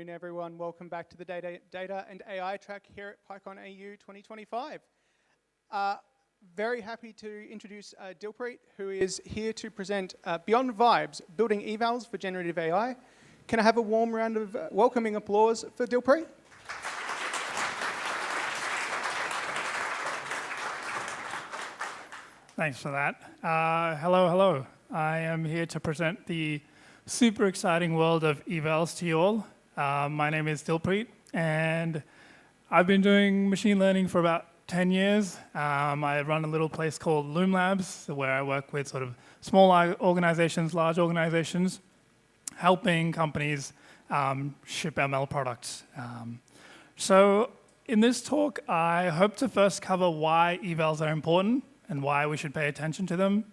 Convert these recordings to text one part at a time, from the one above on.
afternoon, everyone. Welcome back to the Data and AI track here at PyCon AU 2025. Very happy to introduce Dilpreet, who is here to present Beyond Vibes, Building Evals for Generative AI. Can I have a warm round of welcoming applause for Dilpreet? Thanks for that. Hello. I am here to present the super exciting world of evals to you all. My name is Dilpreet, and I've been doing machine learning for about 10 years. I run a little place called Loom Labs, where I work with sort of small organizations, large organizations, helping companies ship ML products. So in this talk, I hope to first cover why evals are important and why we should pay attention to them.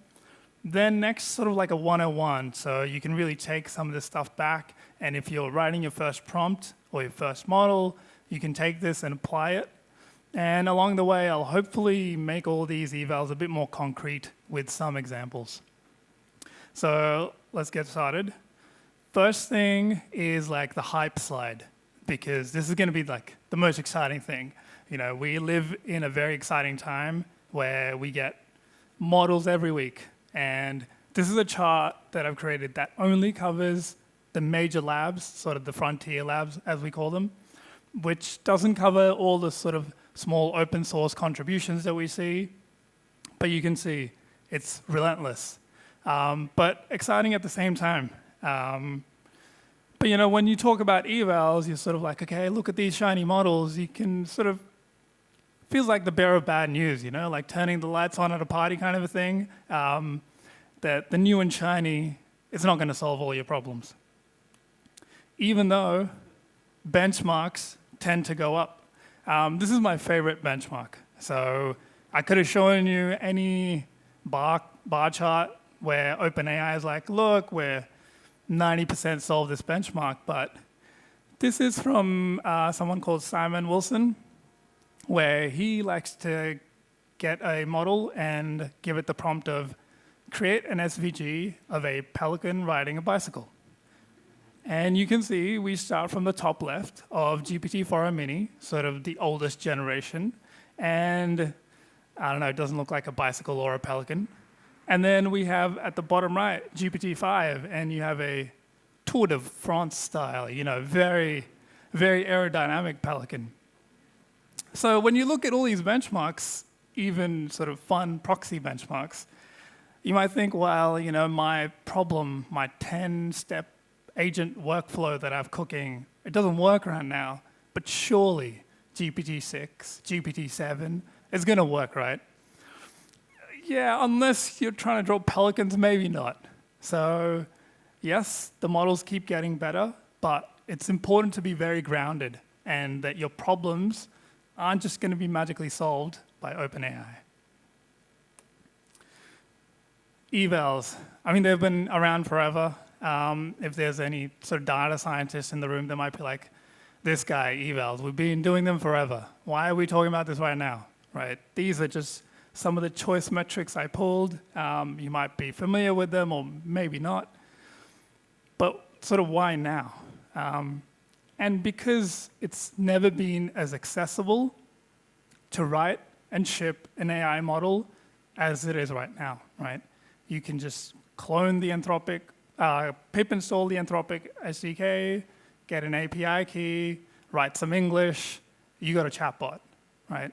Then next, sort of like a 101, so you can really take some of this stuff back, and if you're writing your first prompt or your first model, you can take this and apply it. And along the way, I'll hopefully make all these evals a bit more concrete with some examples. So let's get started. First thing is like the hype slide, because this is going to be like the most exciting thing. You know, we live in a very exciting time where we get models every week. And this is a chart that I've created that only covers the major labs, sort of the frontier labs, as we call them, which doesn't cover all the sort of small open source contributions that we see. But you can see it's relentless, but exciting at the same time. But you know, when you talk about evals, you're sort of like, okay, look at these shiny models. You can sort of feels like the bearer of bad news, you know, like turning the lights on at a party kind of a thing. That the new and shiny is not going to solve all your problems. Even though benchmarks tend to go up. This is my favorite benchmark. So I could have shown you any bar chart where OpenAI is like, look, we're 90% solved this benchmark. But this is from someone called Simon Wilson, where he likes to get a model and give it the prompt of create an SVG of a pelican riding a bicycle. And you can see we start from the top left of GPT-4o Mini, sort of the oldest generation. And I don't know, it doesn't look like a bicycle or a pelican. And then we have at the bottom right, GPT-5, and you have a Tour de France style, you know, very, very aerodynamic pelican. So when you look at all these benchmarks, even sort of fun proxy benchmarks, you might think, well, you know, my problem, my 10-step agent workflow that I've cooking, it doesn't work right now, but surely GPT-6, GPT-7 is going to work, right? Yeah, unless you're trying to draw pelicans, maybe not. So yes, the models keep getting better, but it's important to be very grounded and that your problems aren't just going to be magically solved by OpenAI. Evals, I mean, they've been around forever. If there's any sort of data scientists in the room, they might be like, this guy, evals, we've been doing them forever. Why are we talking about this right now, right? These are just some of the choice metrics I pulled. You might be familiar with them or maybe not. But sort of why now? And because it's never been as accessible to write and ship an AI model as it is right now, right? You can just clone the Anthropic, pip install the Anthropic SDK, get an API key, write some English, you got a chatbot, right?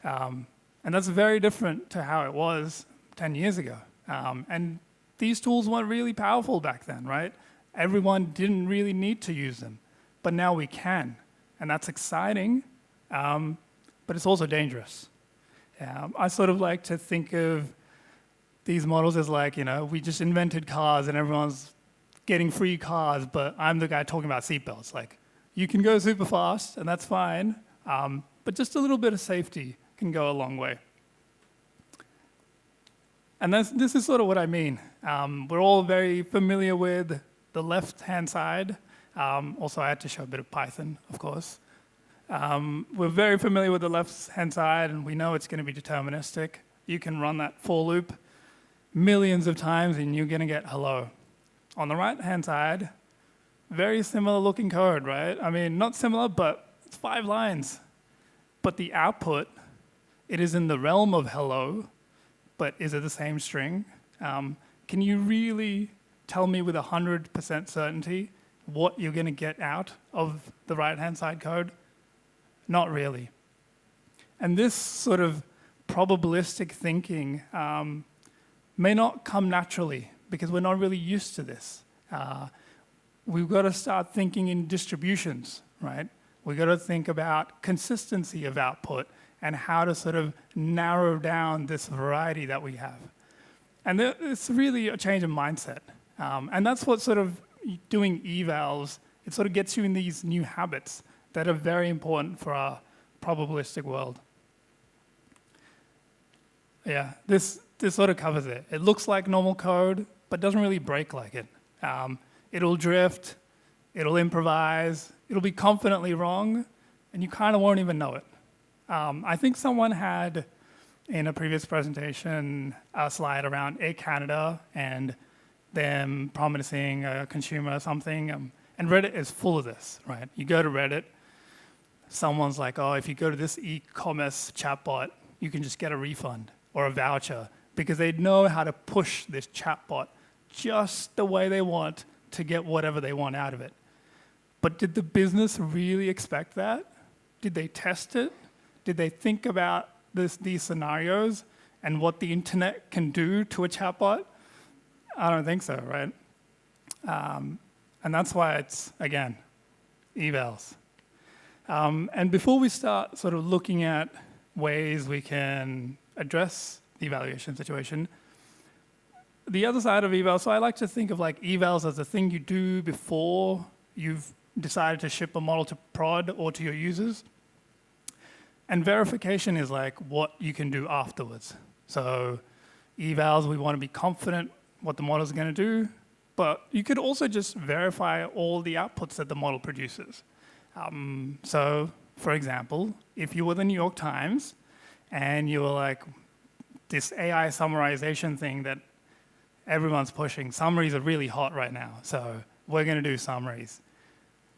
And that's very different to how it was 10 years ago. And these tools weren't really powerful back then, right? Everyone didn't really need to use them. But now we can, and that's exciting, but it's also dangerous. I sort of like to think of these models as like, you know, we just invented cars and everyone's getting free cars, but I'm the guy talking about seatbelts. Like, you can go super fast, and that's fine, but just a little bit of safety can go a long way. And this is sort of what I mean. We're all very familiar with the left-hand side. Also, I had to show a bit of Python, of course. We're very familiar with the left-hand side, and we know it's going to be deterministic. You can run that for loop millions of times, and you're going to get hello. On the right-hand side, very similar looking code, right? I mean, not similar, but it's 5 lines. But the output, it is in the realm of hello, but is it the same string? Can you really tell me with 100% certainty what you're going to get out of the right-hand side code? Not really. And this sort of probabilistic thinking may not come naturally because we're not really used to this. We've got to start thinking in distributions, right? We've got to think about consistency of output and how to sort of narrow down this variety that we have. And it's really a change of mindset. And that's what sort of doing evals, it sort of gets you in these new habits that are very important for our probabilistic world. Yeah, this sort of covers it. It looks like normal code, but doesn't really break like it. It'll drift, it'll improvise, it'll be confidently wrong, and you kind of won't even know it. I think someone had, in a previous presentation, a slide around Air Canada and them promising a consumer something, and Reddit is full of this, right? You go to Reddit, someone's like, oh, if you go to this e-commerce chatbot, you can just get a refund or a voucher, because they know how to push this chatbot just the way they want to get whatever they want out of it. But did the business really expect that? Did they test it? Did they think about these scenarios and what the internet can do to a chatbot? I don't think so, right? And that's why it's, again, evals. And before we start sort of looking at ways we can address the evaluation situation, the other side of evals, so I like to think of like evals as a thing you do before you've decided to ship a model to prod or to your users. And verification is like what you can do afterwards. So evals, we want to be confident what the model is going to do, but you could also just verify all the outputs that the model produces. So, for example, if you were the New York Times and you were like, this AI summarization thing that everyone's pushing, summaries are really hot right now, so we're going to do summaries.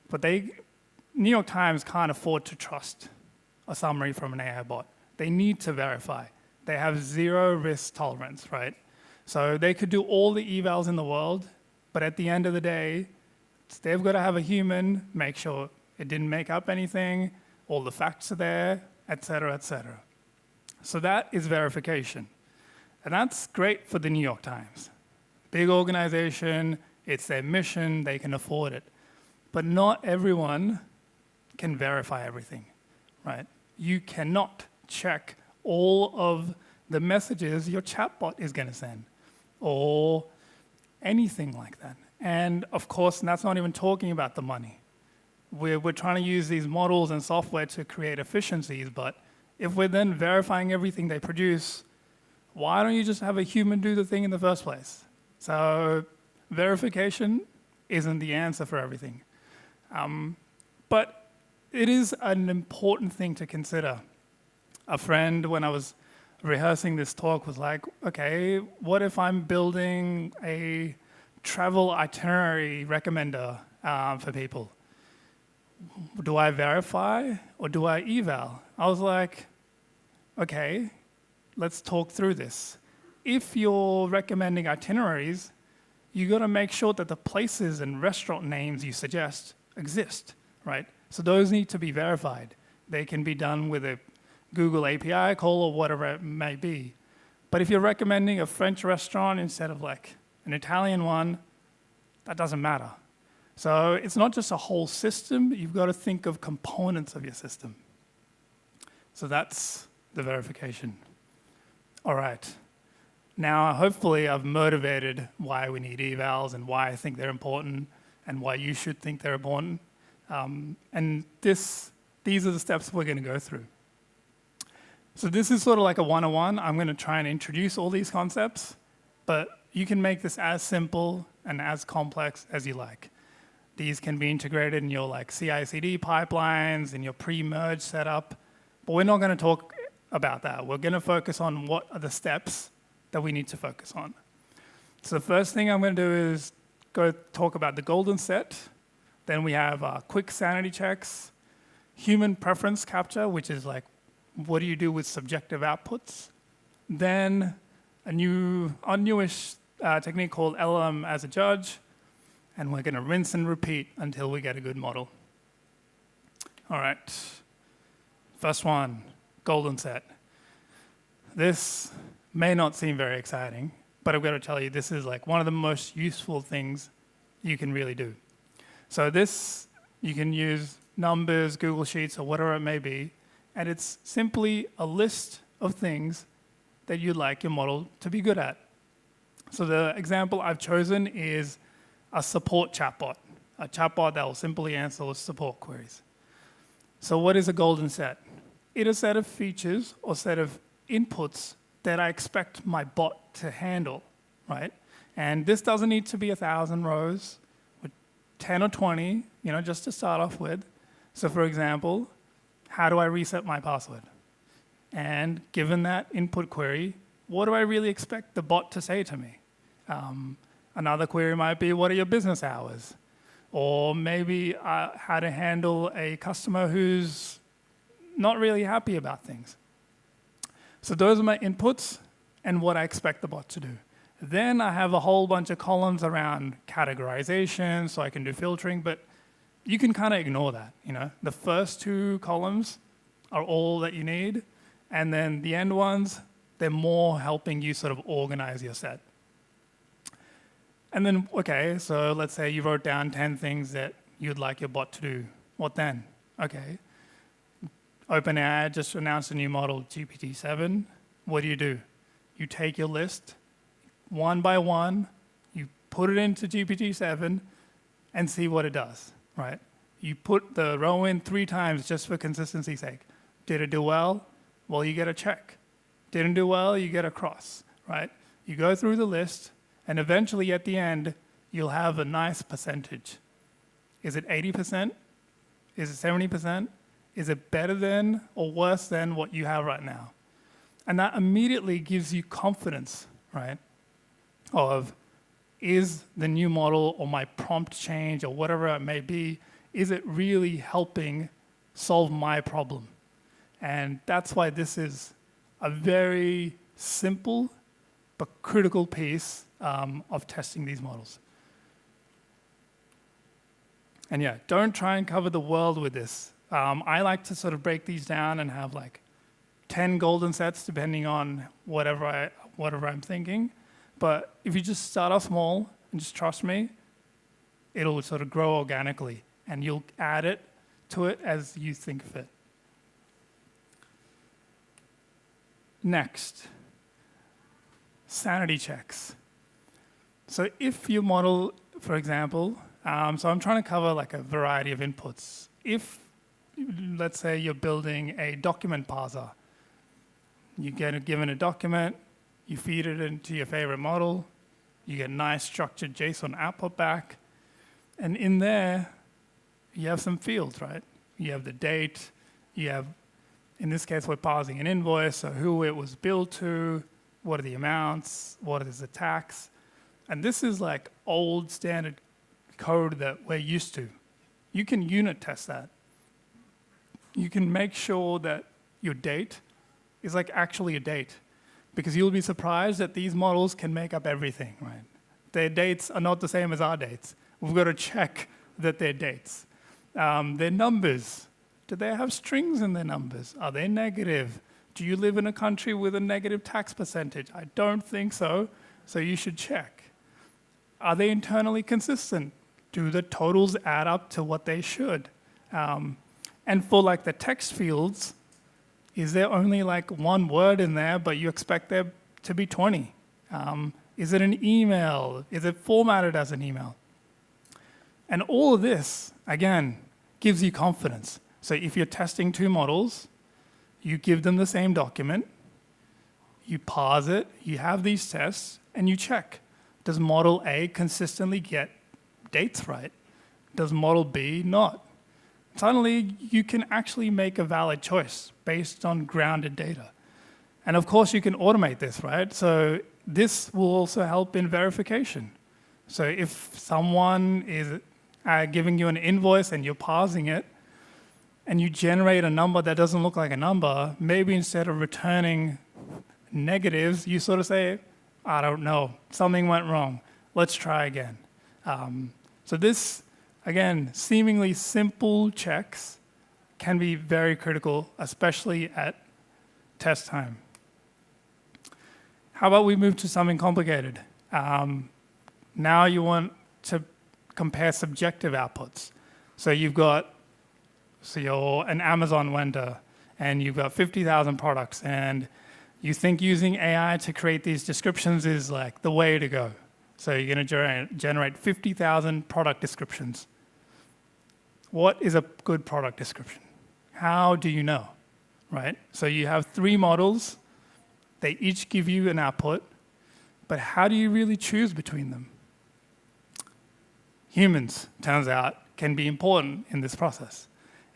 But New York Times can't afford to trust a summary from an AI bot. They need to verify. They have zero risk tolerance, right? So they could do all the evals in the world, but at the end of the day, they've got to have a human make sure it didn't make up anything, all the facts are there, et cetera, et cetera. So that is verification. And that's great for the New York Times. Big organization, it's their mission, they can afford it. But not everyone can verify everything, right? You cannot check all of the messages your chatbot is going to send or anything like that. And of course, that's not even talking about the money. We're trying to use these models and software to create efficiencies, but if we're then verifying everything they produce, why don't you just have a human do the thing in the first place? So verification isn't the answer for everything. But it is an important thing to consider. A friend, when I was rehearsing this talk, was like, okay, what if I'm building a travel itinerary recommender for people? Do I verify or do I eval? I was like, okay, let's talk through this. If you're recommending itineraries, you got to make sure that the places and restaurant names you suggest exist, right? So those need to be verified. They can be done with a Google API call or whatever it may be. But if you're recommending a French restaurant instead of like an Italian one, that doesn't matter. So it's not just a whole system, you've got to think of components of your system. So that's the verification. All right. Now, hopefully I've motivated why we need evals and why I think they're important and why you should think they're important. And these are the steps we're going to go through. So this is sort of like a 101. I'm going to try and introduce all these concepts, but you can make this as simple and as complex as you like. These can be integrated in your like CI/CD pipelines, in your pre-merge setup, but we're not going to talk about that. We're going to focus on what are the steps that we need to focus on. So the first thing I'm going to do is go talk about the golden set, Then we have quick sanity checks, human preference capture, which is like, what do you do with subjective outputs? Then a newish technique called LLM as a judge, and we're going to rinse and repeat until we get a good model. All right, first one, golden set. This may not seem very exciting, but I've got to tell you, this is like one of the most useful things you can really do. So this, you can use numbers, Google Sheets, or whatever it may be, and it's simply a list of things that you'd like your model to be good at. So the example I've chosen is a support chatbot, a chatbot that will simply answer support queries. So what is a golden set? It's a set of features or set of inputs that I expect my bot to handle, right? And this doesn't need to be 1,000 rows, with 10 or 20, just to start off with. So for example, how do I reset my password? And given that input query, what do I really expect the bot to say to me? Another query might be, what are your business hours? Or maybe how to handle a customer who's not really happy about things. So those are my inputs and what I expect the bot to do. Then I have a whole bunch of columns around categorization, so I can do filtering, but you can kind of ignore that. The first two columns are all that you need, and then the end ones, they're more helping you sort of organize your set. And then, okay, so let's say you wrote down 10 things that you'd like your bot to do. What then? Okay. OpenAI just announced a new model, GPT-7. What do? You take your list, one by one, you put it into GPT-7 and see what it does, right? You put the row in 3 times just for consistency's sake. Did it do well? Well, you get a check. Didn't do well, you get a cross, right? You go through the list, and eventually at the end, you'll have a nice percentage. Is it 80%? Is it 70%? Is it better than or worse than what you have right now? And that immediately gives you confidence, right? Of, is the new model or my prompt change or whatever it may be, is it really helping solve my problem? And that's why this is a very simple but critical piece of testing these models. And yeah, don't try and cover the world with this. I like to sort of break these down and have like 10 golden sets depending on whatever I'm thinking. But if you just start off small and just trust me, it'll sort of grow organically, and you'll add it to it as you think fit. Next, sanity checks. So if your model, for example, so I'm trying to cover like a variety of inputs. If, let's say you're building a document parser, you get given a document, you feed it into your favorite model, you get nice structured JSON output back, and in there, you have some fields, right? You have the date, you have, in this case, we're parsing an invoice, so who it was billed to, what are the amounts, what is the tax, and this is like old standard code that we're used to. You can unit test that. You can make sure that your date is like actually a date, because you'll be surprised that these models can make up everything, right? Their dates are not the same as our dates. We've got to check that they're dates. Their numbers, do they have strings in their numbers? Are they negative? Do you live in a country with a negative tax percentage? I don't think so, so you should check. Are they internally consistent? Do the totals add up to what they should? And for like the text fields, is there only like one word in there, but you expect there to be 20? Is it an email? Is it formatted as an email? And all of this, again, gives you confidence. So if you're testing 2 models, you give them the same document, you parse it, you have these tests, and you check. Does model A consistently get dates right? Does model B not? Suddenly, you can actually make a valid choice based on grounded data. And of course, you can automate this, right? So this will also help in verification. So if someone is giving you an invoice and you're parsing it, and you generate a number that doesn't look like a number, maybe instead of returning negatives, you sort of say, I don't know, something went wrong. Let's try again. So this, again, seemingly simple checks can be very critical, especially at test time. How about we move to something complicated? Now you want to compare subjective outputs. So you're an Amazon vendor, and you've got 50,000 products, and you think using AI to create these descriptions is like the way to go. So you're going to generate 50,000 product descriptions. What is a good product description? How do you know, right? So you have 3 models. They each give you an output, but how do you really choose between them? Humans, turns out, can be important in this process.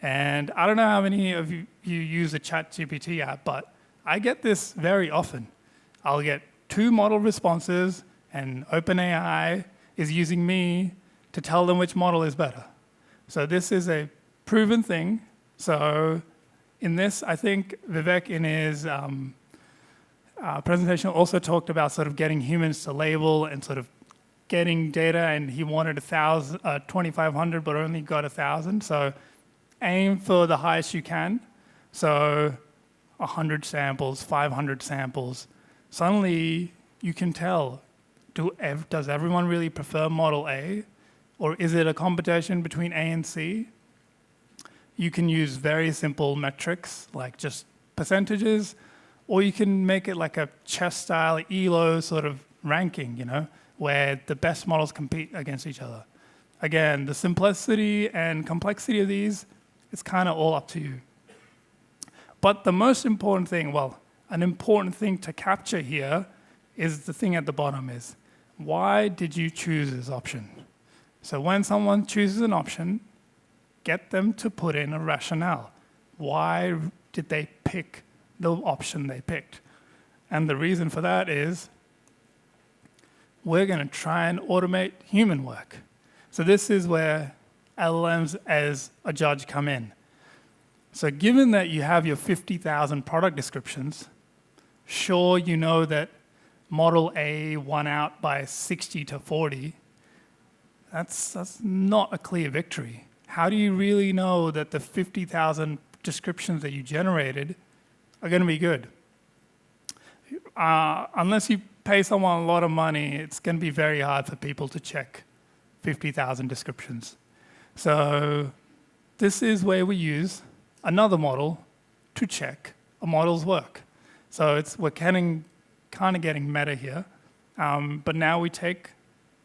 And I don't know how many of you use a ChatGPT app, but I get this very often. I'll get 2 model responses, and OpenAI is using me to tell them which model is better. So this is a proven thing. So in this, I think Vivek in his presentation also talked about sort of getting humans to label and sort of getting data, and he wanted 2,500, but only got 1,000. So aim for the highest you can. So 100 samples, 500 samples. Suddenly you can tell, does everyone really prefer model A? Or is it a competition between A and C? You can use very simple metrics, like just percentages, or you can make it like a chess-style ELO sort of ranking, where the best models compete against each other. Again, the simplicity and complexity of these, it's kind of all up to you. But the most important thing, an important thing to capture here is the thing at the bottom is, why did you choose this option? So when someone chooses an option, get them to put in a rationale. Why did they pick the option they picked? And the reason for that is, we're going to try and automate human work. So this is where LLMs as a judge come in. So given that you have your 50,000 product descriptions, sure, you know that model A won out by 60 to 40. That's not a clear victory. How do you really know that the 50,000 descriptions that you generated are going to be good? Unless you pay someone a lot of money, it's going to be very hard for people to check 50,000 descriptions. So this is where we use another model to check a model's work. So we're kind of getting meta here, but now we take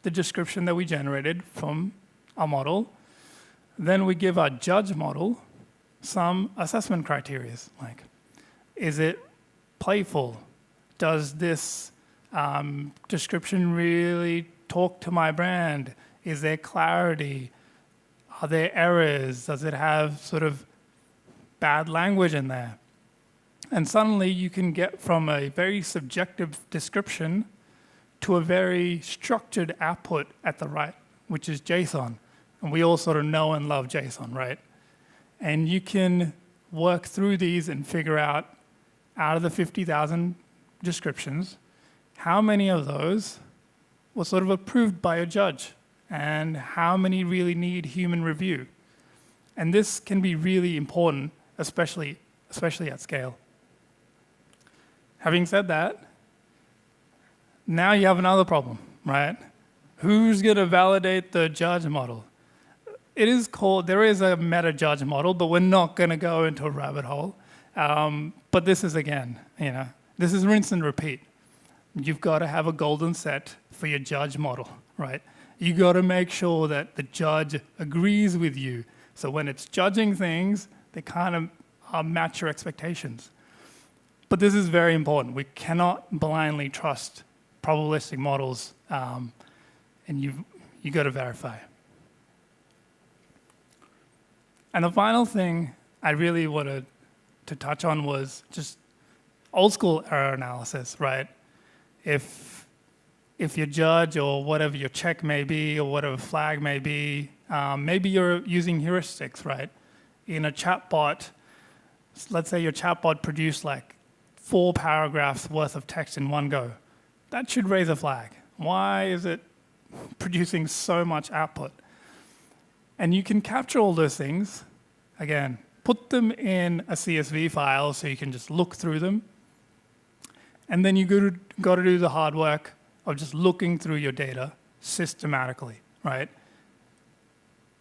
the description that we generated from our model, then we give our judge model some assessment criteria, like, is it playful? Does this description really talk to my brand? Is there clarity? Are there errors? Does it have sort of bad language in there? And suddenly you can get from a very subjective description to a very structured output at the right, which is JSON. And we all sort of know and love JSON, right? And you can work through these and figure out of the 50,000 descriptions, how many of those were sort of approved by a judge, and how many really need human review. And this can be really important, especially at scale. Having said that, now you have another problem, right? Who's going to validate the judge model? There is a meta judge model, but we're not going to go into a rabbit hole. But this is, again, this is rinse and repeat. You've got to have a golden set for your judge model, right? You got to make sure that the judge agrees with you. So when it's judging things, they kind of match your expectations. But this is very important. We cannot blindly trust probabilistic models, and you got to verify. And the final thing I really wanted to touch on was just old school error analysis, right? If if your judge or whatever your check may be or whatever flag may be, maybe you're using heuristics, right? In a chatbot, let's say your chatbot produced like 4 paragraphs worth of text in one go. That should raise a flag. Why is it producing so much output? And you can capture all those things, again, put them in a CSV file so you can just look through them. And then you got to do the hard work of just looking through your data systematically, right?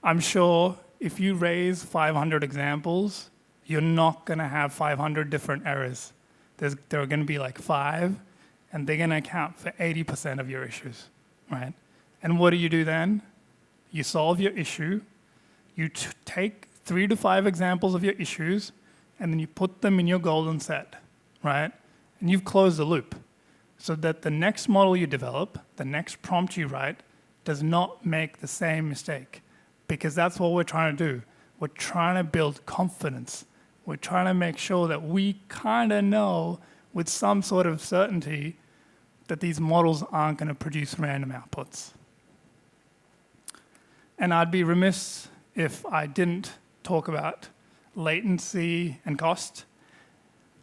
I'm sure if you raise 500 examples, you're not going to have 500 different errors. There are going to be like 5, and they're going to account for 80% of your issues, right? And what do you do then? You solve your issue. You take 3 to 5 examples of your issues, and then you put them in your golden set, right? And you've closed the loop so that the next model you develop, the next prompt you write, does not make the same mistake. Because that's what we're trying to do. We're trying to build confidence. We're trying to make sure that we kind of know with some sort of certainty that these models aren't going to produce random outputs. And I'd be remiss if I didn't talk about latency and cost,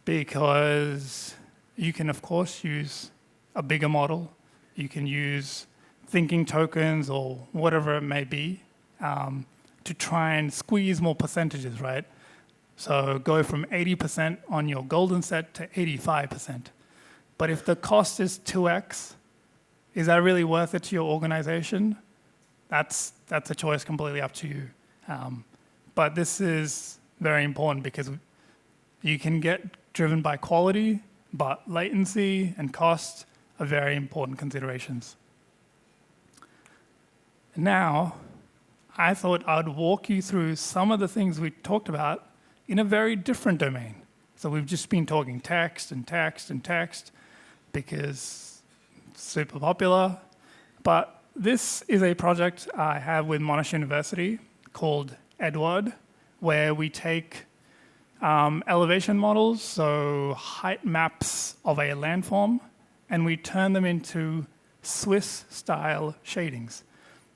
because you can, of course, use a bigger model. You can use thinking tokens or whatever it may be to try and squeeze more percentages, right? So go from 80% on your golden set to 85%. But if the cost is 2x, is that really worth it to your organization? That's a choice completely up to you. But this is very important because you can get driven by quality, but latency and cost are very important considerations. Now, I thought I'd walk you through some of the things we talked about in a very different domain. So we've just been talking text and text and text because it's super popular. But this is a project I have with Monash University called Edward, where we take elevation models, so height maps of a landform, and we turn them into Swiss-style shadings.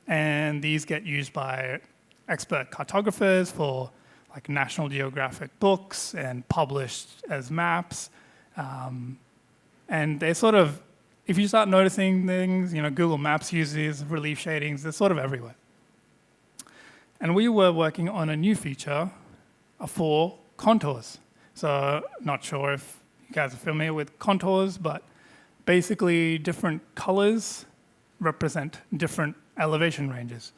And these get used by expert cartographers for like National Geographic books and published as maps. And they sort of, if you start noticing things, Google Maps uses relief shadings, they're sort of everywhere. And we were working on a new feature for contours. So not sure if you guys are familiar with contours, but basically different colors represent different elevation ranges.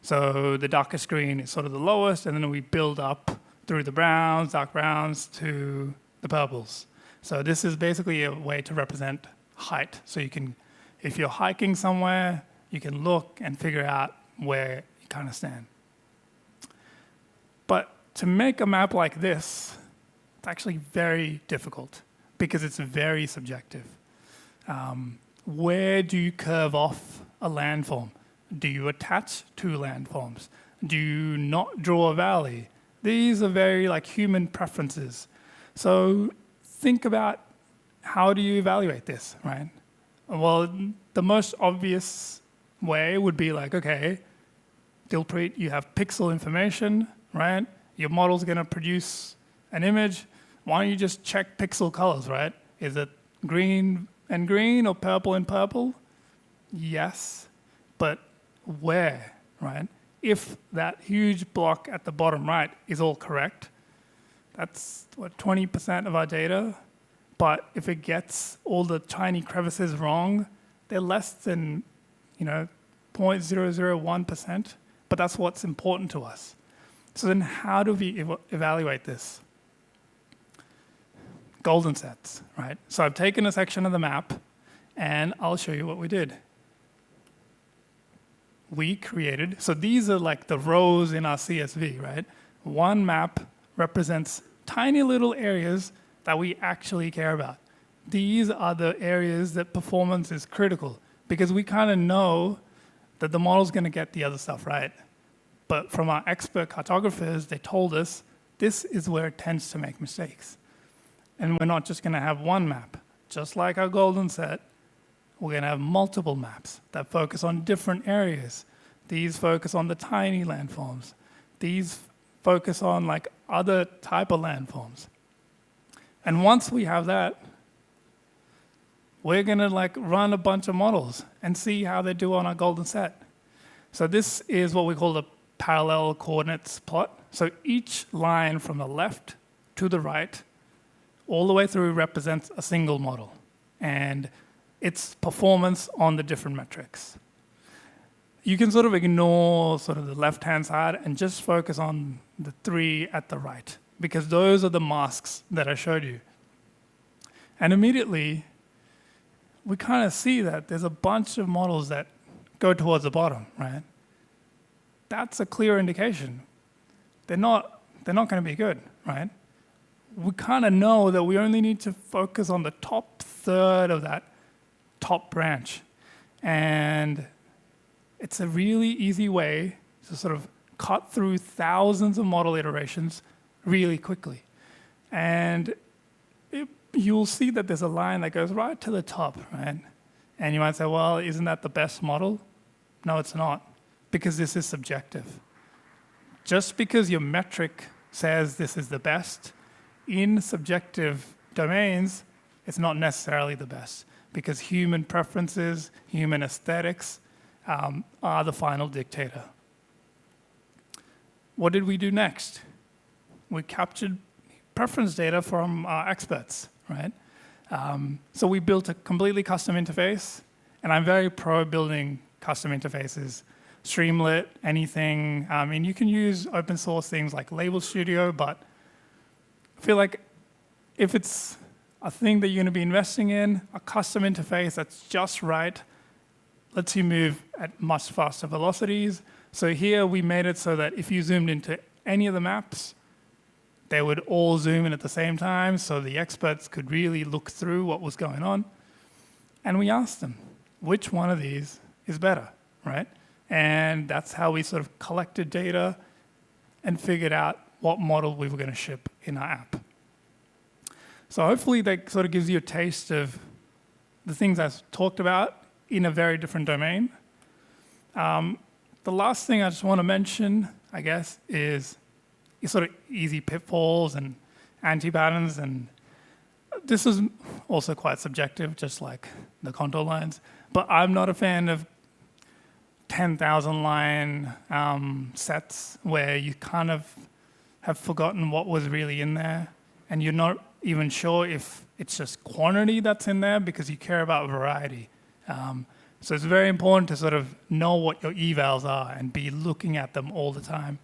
So the darkest green is sort of the lowest, and then we build up through the browns, dark browns, to the purples. So this is basically a way to represent height. So you can, if you're hiking somewhere, you can look and figure out where you kind of stand. But to make a map like this, it's actually very difficult because it's very subjective. Where do you curve off a landform? Do you attach 2 landforms? Do you not draw a valley? These are very human preferences. So think about how do you evaluate this, right? Well, the most obvious way would be okay, Dilpreet, you have pixel information, right? Your model's going to produce an image. Why don't you just check pixel colors, right? Is it green and green or purple and purple? Yes, but where, right? If that huge block at the bottom right is all correct, that's 20% of our data. But if it gets all the tiny crevices wrong, they're less than 0.001%. But that's what's important to us. So then how do we evaluate this? Golden sets, right? So I've taken a section of the map, and I'll show you what we did. We created, so these are the rows in our CSV, right? One map represents tiny little areas that we actually care about. These are the areas that performance is critical because we kind of know that the model's going to get the other stuff right. But from our expert cartographers, they told us this is where it tends to make mistakes. And we're not just going to have one map. Just like our golden set, we're going to have multiple maps that focus on different areas. These focus on the tiny landforms. These focus on like other type of landforms. And once we have that, we're going to like run a bunch of models and see how they do on our golden set. So this is what we call the parallel coordinates plot. So each line from the left to the right, all the way through, represents a single model and its performance on the different metrics. You can sort of ignore sort of the left-hand side and just focus on the 3 at the right, because those are the masks that I showed you. And immediately, we kind of see that there's a bunch of models that go towards the bottom, right? That's a clear indication. They're not going to be good, right? We kind of know that we only need to focus on the top third of that top branch. And it's a really easy way to sort of cut through thousands of model iterations really quickly. And you'll see that there's a line that goes right to the top, right? And you might say, well, isn't that the best model? No, it's not, because this is subjective. Just because your metric says this is the best, in subjective domains, it's not necessarily the best, because human preferences, human aesthetics are the final dictator. What did we do next? We captured preference data from our experts, right? So we built a completely custom interface, and I'm very pro building custom interfaces. Streamlit, anything. I mean, you can use open source things like Label Studio, but I feel like if it's a thing that you're going to be investing in, a custom interface that's just right, lets you move at much faster velocities. So here we made it so that if you zoomed into any of the maps, they would all zoom in at the same time, so the experts could really look through what was going on. And we asked them, which one of these is better, right? And that's how we sort of collected data and figured out what model we were going to ship in our app. So hopefully that sort of gives you a taste of the things I've talked about in a very different domain. The last thing I just want to mention, I guess, is sort of easy pitfalls and anti-patterns. And this is also quite subjective, just like the contour lines. But I'm not a fan of 10,000 line sets where you kind of have forgotten what was really in there, and you're not even sure if it's just quantity that's in there because you care about variety. So it's very important to sort of know what your evals are and be looking at them all the time.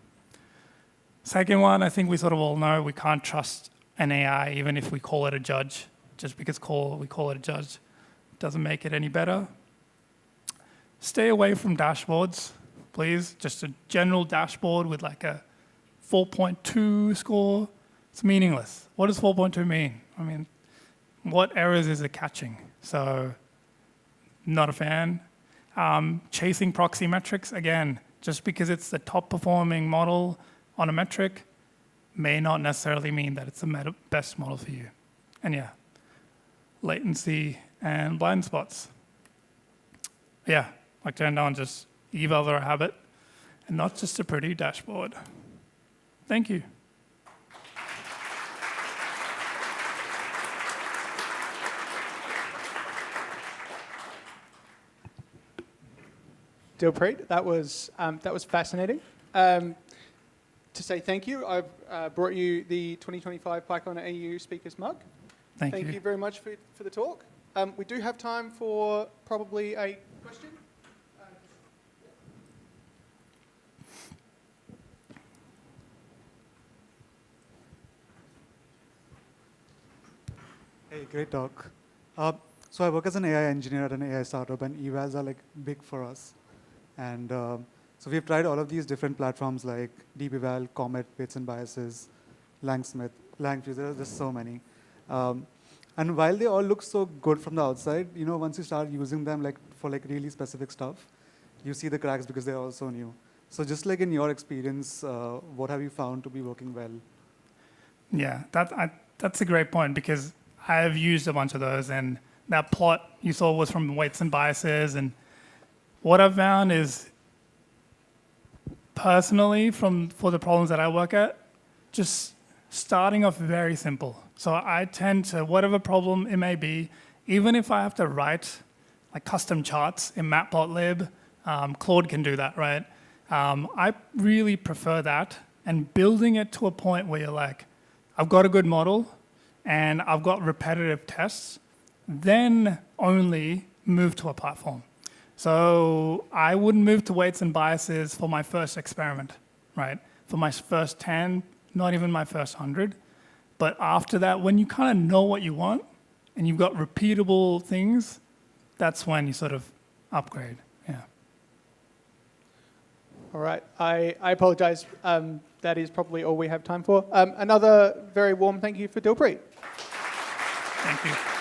Second one, I think we sort of all know we can't trust an AI even if we call it a judge. Just because we call it a judge doesn't make it any better. Stay away from dashboards, please. Just a general dashboard with like a 4.2 score. It's meaningless. What does 4.2 mean? I mean, what errors is it catching? So, not a fan. Chasing proxy metrics, again, just because it's the top performing model on a metric may not necessarily mean that it's the best model for you. And yeah, latency and blind spots. Yeah, like turn down just evals are a habit and not just a pretty dashboard. Thank you. Dilpreet, that was fascinating. To say thank you, I've brought you the 2025 PyCon AU Speakers Mug. Thank you very much for the talk. We do have time for probably a question. Hey, great talk. So I work as an AI engineer at an AI startup, and evals are like big for us. And so we've tried all of these different platforms like DeepEval, Comet, Weights and Biases, Langsmith, Langfuse. There are just so many. And while they all look so good from the outside, you know, once you start using them like for like really specific stuff, you see the cracks because they're all so new. So just like in your experience, what have you found to be working well? Yeah, that's a great point because I've used a bunch of those, and that plot you saw was from weights and biases. And what I've found is, personally, for the problems that I work at, just starting off very simple. So I tend to, whatever problem it may be, even if I have to write like custom charts in Matplotlib, Claude can do that, right? I really prefer that, and building it to a point where you're like, I've got a good model and I've got repetitive tests, then only move to a platform. So I wouldn't move to weights and biases for my first experiment, right? For my first 10, not even my first 100. But after that, when you kind of know what you want and you've got repeatable things, that's when you sort of upgrade, yeah. All right, I apologize. That is probably all we have time for. Another very warm thank you for Dilpreet. Thank you.